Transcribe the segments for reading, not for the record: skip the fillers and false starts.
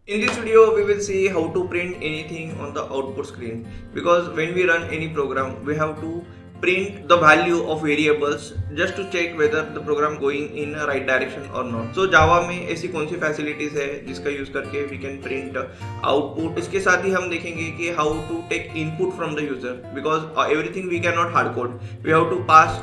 In this video, we will see how to print anything on the output screen, because when we run any program, we have to print the value of variables just to check whether the program going in a right direction or not. So Java में ऐसी कौन सी facilities है जिसका use करके we can print output. इसके साथ ही हम देखेंगे कि how to take input from the user, because everything we cannot hard code. We have to pass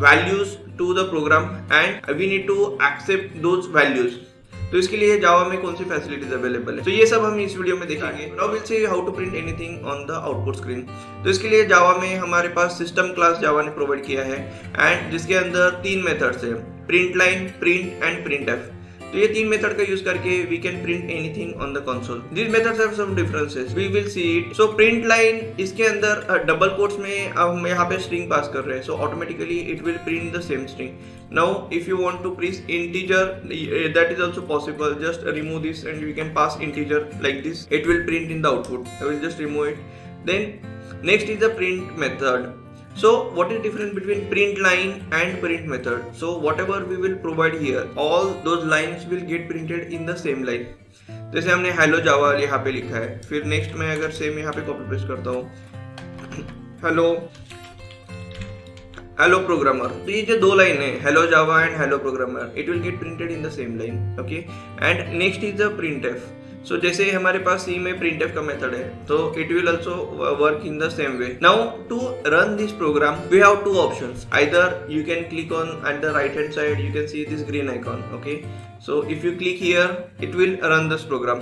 values to the program and we need to accept those values. तो इसके लिए जावा में कौन सी फैसिलिटीज अवेलेबल है, तो ये सब हम इस वीडियो में देखेंगे. Now will see how to print anything on the output screen. तो इसके लिए जावा में हमारे पास सिस्टम क्लास जावा ने प्रोवाइड किया है एंड जिसके अंदर तीन मेथड्स है, print line, print and print F. तो ये तीन मेथड का यूज करके we can print anything on the console. This methods have some differences, we will see it. So print line, इसके अंदर डबल कोट्स में हम यहाँ पे स्ट्रिंग पास कर रहे हैं, so automatically it will print the same string. Now if you want to print integer, that is also possible. Just remove this and you can pass integer like this, it will print in the output. I will just remove it. Then next is the print method. So what is difference between print line and print method? So whatever we will provide here, all those lines will get printed in the same line. जैसे हमने hello java यहाँ पे लिखा है, फिर next में अगर same यहाँ पे copy paste करता हूँ हेलो प्रोग्रामर, तो ये जो दो लाइन है hello Java and hello programmer, it will get printed in the same line. Okay, and next is the printf. So जैसे हमारे पास सी में प्रिंट एफ का मेथड है, तो it will also work in the same way. Now to run this program we have two options. Either you can click on at the right hand side, you can see this green icon. Okay, so if you click here it will run this program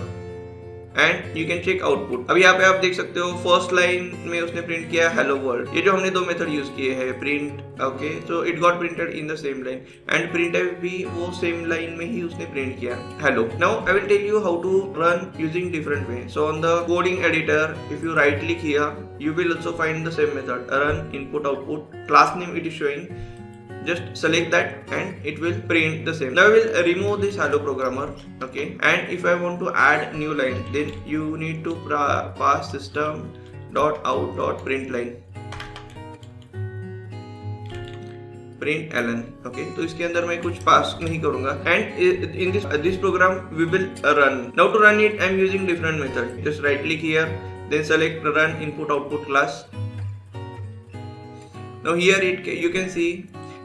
and you can check output. अब यहाँ पे आप देख सकते हो first line में उसने print किया हेलो वर्ल्ड. ये जो हमने दो मेथड यूज किए हैं print, okay, so it got printed in the same line and print f भी वो सेम लाइन में ही उसने प्रिंट किया hello. Now I will tell you how to run using different way. So on the coding editor, if you right click here you will also find the same method, run input output, class name it is showing, just select that and it will print the same. Now I will remove this hello programmer. Okay, and if I want to add new line, then you need to pass system dot out dot print line, print ln. Okay, तो इसके अंदर मैं कुछ पास नहीं करूंगा and in this program we will run. Now to run it I am using different method. Just right click here, then select run input output class. Now here you can see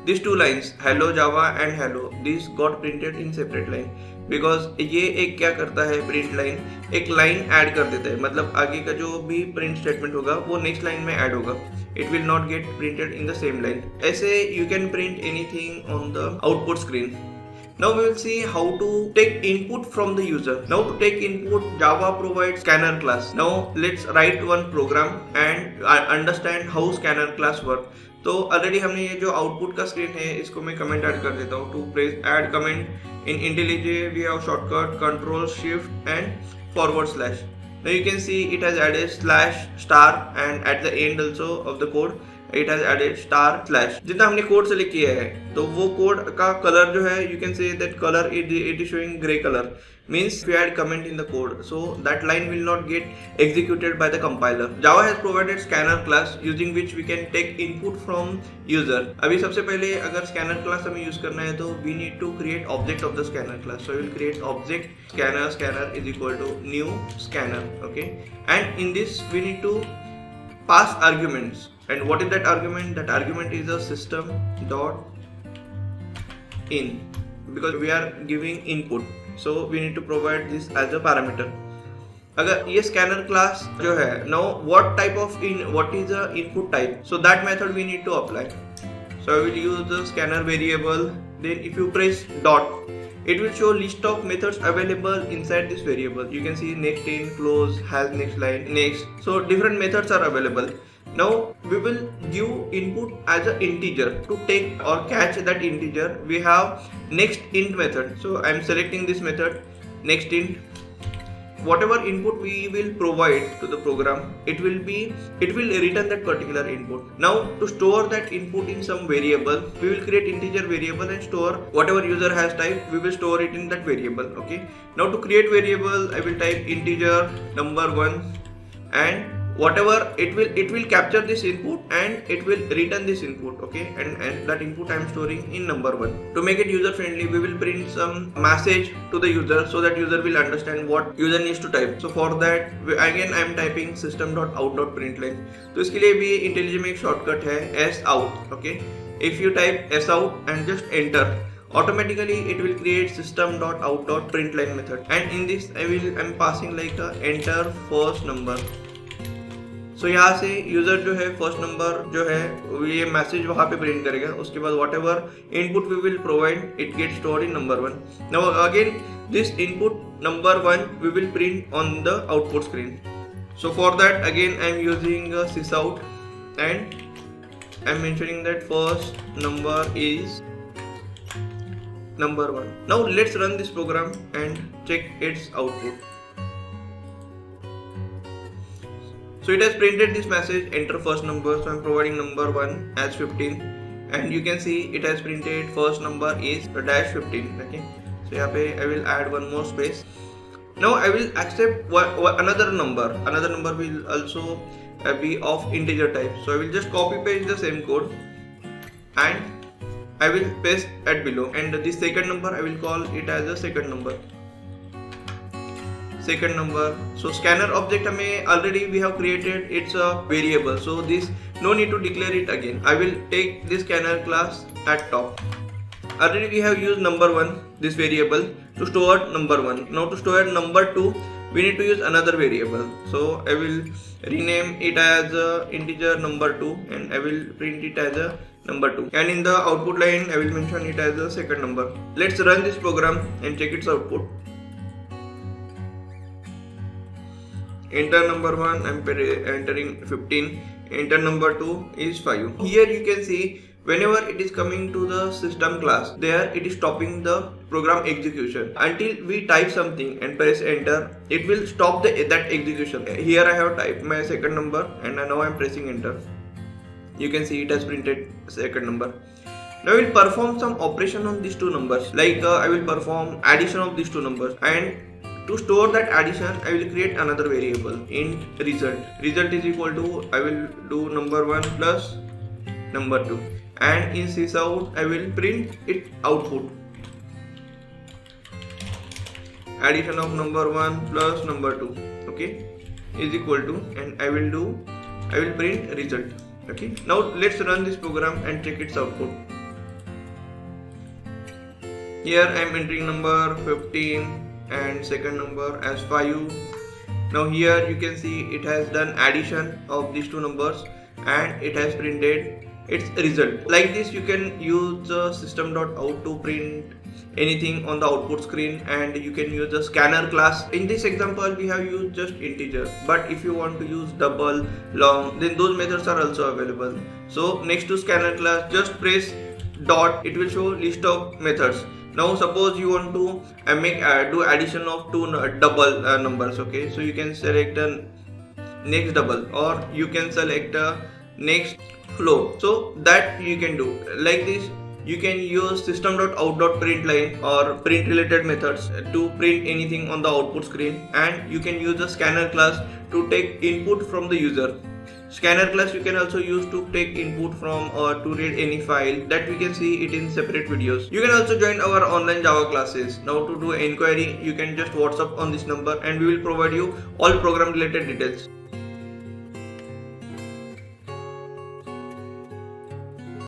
these two lines hello java and hello, these got printed in separate line, because ये एक क्या करता है, print line एक line add कर देता है, मतलब आगे का जो भी प्रिंट स्टेटमेंट होगा वो नेक्स्ट लाइन में ऐड होगा. It will not get printed in the same line. ऐसे you can print anything on the output screen. Now we will see how to take input from the user. Now to take input, Java provides scanner class. Now let's write one program and understand how scanner class work. तो already हमने ये जो output का screen है इसको मैं comment add कर देता हूँ. To press add comment in IntelliJ we have shortcut Control Shift and forward slash. Now you can see it has added slash star and at the end also of the code it has added star slash. जितना हमने code select किया है तो वो code का colour जो है you can say that color it is showing gray color, means if you add comment in the code so that line will not get executed by the compiler. Java has provided scanner class using which we can take input from user. अभी सबसे पहले अगर scanner class हमें use करना है तो we need to create object of the scanner class. So I will create object scanner is equal to new scanner. Okay, and in this we need to pass arguments. And what is that argument? That argument is a system dot in, because we are giving input, so we need to provide this as a parameter. अगर ये scanner class जो है, now what is the input type? So that method we need to apply. So I will use the scanner variable. Then if you press dot, it will show list of methods available inside this variable. You can see next in, close, has next line, next. So different methods are available. Now we will give input as an integer. To take or catch that integer, we have next int method. So I am selecting this method, next int. Whatever input we will provide to the program, it will return that particular input. Now to store that input in some variable, we will create integer variable and store whatever user has typed, we will store it in that variable. Okay, now to create variable I will type integer number 1 and whatever it will capture this input and it will return this input, okay, and that input I am storing in number 1. To make it user friendly, we will print some message to the user so that user will understand what user needs to type. So for that again I am typing system.out.println. तो इसके लिए भी IntelliJ में एक shortcut है sout, okay. If you type sout and just enter, automatically it will create system.out.println method, and in this I'm passing like a enter first number. So यहाँ से user जो है फर्स्ट नंबर जो है ये मैसेज वहाँ पे प्रिंट करेगा. उसके बाद whatever input we will provide it get stored in number 1. Now again this input number 1 we will print on the output screen. So for that again I am using sysout and I am mentioning that first number is number 1. Now let's run this program and check its output. So it has printed this message, enter first number. So I am providing number 1 as 15, and you can see it has printed first number is dash 15. Okay. So यहाँ पे I will add one more space. Now I will accept another number. Another number will also be of integer type. So I will just copy paste the same code and I will paste at below. And this second number I will call it as a second number. Second number. So scanner object हमें already we have created, it's a variable. So this no need to declare it again. I will take this scanner class at top. Already we have used number 1, this variable, to store number 1. Now to store number 2, we need to use another variable. So I will rename it as integer number 2 and I will print it as a number 2. And in the output line, I will mention it as a second number. Let's run this program and check its output. Enter number 1, I am entering 15. Enter number 2 is 5. Here you can see whenever it is coming to the system class, there it is stopping the program execution until we type something and press enter. It will stop that execution. Here I have typed my second number and now I am pressing enter. You can see it has printed second number. Now I will perform some operation on these two numbers, like I will perform addition of these two numbers, and to store that addition I will create another variable int result. Result is equal to, I will do number 1 plus number 2, and in sysout I will print it output. Addition of number 1 plus number 2, okay, is equal to, and I will print result. Okay, now let's run this program and check its output. Here I am entering number 15 and second number as 5. Now here you can see it has done addition of these two numbers and it has printed its result. Like this you can use the system.out to print anything on the output screen, and you can use the scanner class. In this example we have used just integer, but if you want to use double, long, then those methods are also available. So next to scanner class just press dot, it will show list of methods. Now suppose you want to do addition of two double numbers, okay, so you can select the next double or you can select next flow. So that you can do like this. You can use system.out.println or print related methods to print anything on the output screen, and you can use the scanner class to take input from the user. Scanner class you can also use to take input from or to read any file, that we can see it in separate videos. You can also join our online Java classes. Now to do inquiry you can just WhatsApp on this number and we will provide you all program related details.